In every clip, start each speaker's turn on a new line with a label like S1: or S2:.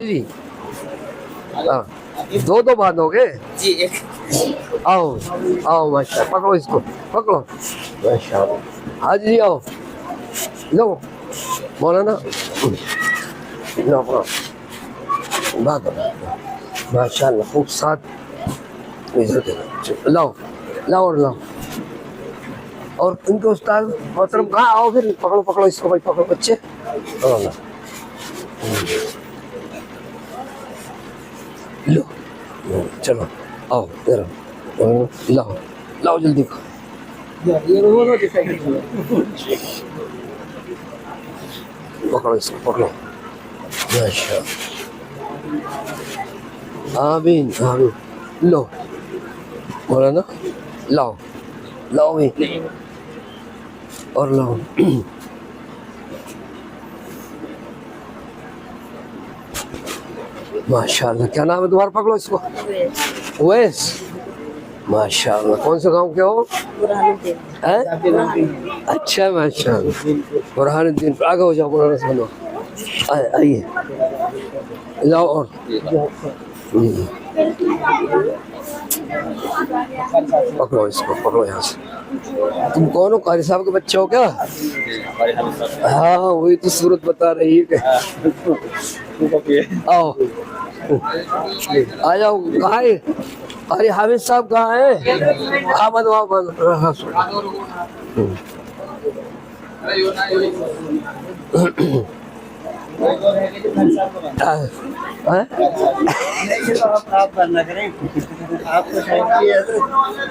S1: जी हाँ, दो दो बांधोगे
S2: जी एक।
S1: आओ आओ माशा, पकड़ो इसको, पकड़ो माशा। हाँ जी आओ, लो मौलाना, लो पकड़ो, बांधो माशाल्लाह खूब साथ। इधर देखो, लाओ लाओ और लाओ। और इनके उस्ताद मोहतरम कहाँ? आओ फिर, पकड़ो पकड़ो इसको भाई, पकड़ो बच्चे, पकड़ो लो चलो आओ इधर, लाओ लाओ जल्दी को, पकड़ो इसको, पकड़ो माशा। आमीन आमीन। लो बोला ना, लाओ लाओ भाई और लाओ। माशाल्लाह, क्या नाम है तुम्हारा? पकड़ो इसको, उवैस माशाल्लाह। कौन से गांव के हो? हैं? अच्छा माशाल्लाह, बुरहानुद्दीन। आगे हो जाओ, बुरहान से बनो, आइए लाओ और पकड़ो इसको, पकड़ो यहाँ से। तुम कौन हो? कारी साहब के बच्चे हो क्या? हाँ वही तो सूरत बता रही है। आओ आ जाओ। कहाँ है अरे हामिद साहब? कहाँ है? आमद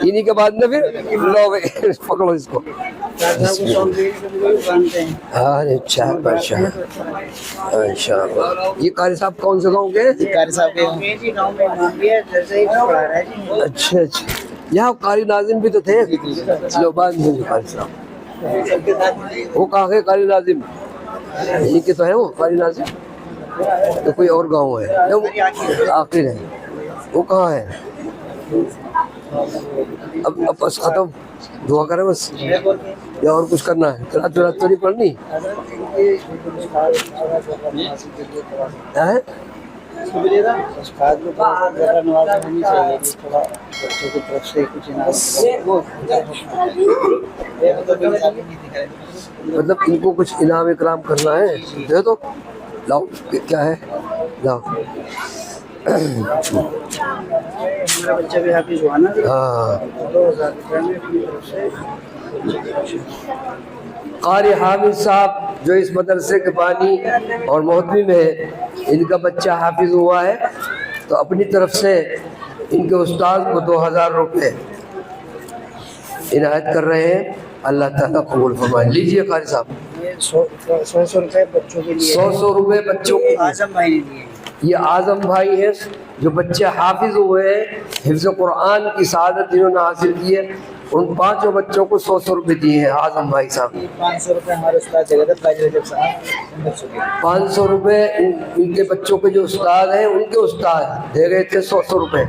S1: इन्हीं के बाद में फिर लो पकड़ो इसको। अच्छा अच्छा, ये कारी साहब कौन से गाँव के?
S2: कारी साहब के
S1: अच्छा अच्छा, यहाँ कारी नाजिम भी तो थे। लो बाद में कारी साहब, वो कहाँ है कारी नाजिम? यही के तो है वो कारी नाजिम, तो कोई और गांव है आखिर है। वो कहाँ है? अब बस खत्म, दुआ करें बस, या और कुछ करना है? रात रात तो नहीं पढ़नी है? मतलब इनको कुछ इनाम इकराम करना है, दे दो। लाओ क्या है, लाओ।
S2: मेरा बच्चा भी हाफिज हुआ ना।
S1: हाँ
S2: 2000
S1: कारी हामिद साहब जो इस मदरसे के बानी और मोहतमी में है, इनका बच्चा हाफिज हुआ है, तो अपनी तरफ से इनके उस्ताद को 2000 रुपये इनायत कर रहे हैं। अल्लाह ताला कबूल फरमाए। लीजिए कारी साहब,
S2: 100 रुपए बच्चों के लिए,
S1: 100 रुपये बच्चों को।
S2: आजम भाई ने दिए।
S1: ये आजम भाई है जो बच्चे हाफिज हुए हैं, हिफ्ज़ कुरान की सआदत जिन्होंने हासिल की है, उन 5 बच्चों को 100 रुपये दिए हैं आजम भाई साहब।
S2: 500 रुपए हमारे उस्ताद जगह
S1: 500 रुपये इनके बच्चों के जो उस्ताद हैं उनके उस्ताद दे गए थे। 100 रुपये,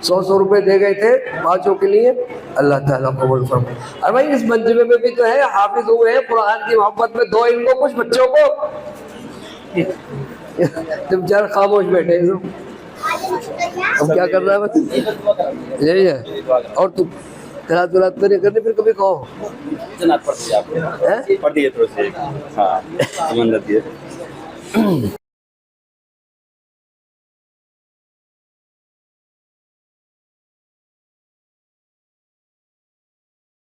S1: 100 रुपये दे गए थे 5 के लिए। अल्लाह ताला कबूल फरमाए। और भाई इस मंजमे में भी तो है, हाफिज हुए हैं कुरान की मोहब्बत में, दो इनको कुछ बच्चों को। तुम जरा खामोश बैठे हो, हम क्या कर रहा है बस यही है। और तुम करा तो नहीं करनी, फिर कभी कहो
S3: जनाब पढ़ दिए, थोड़े से हाँ समझ दिए।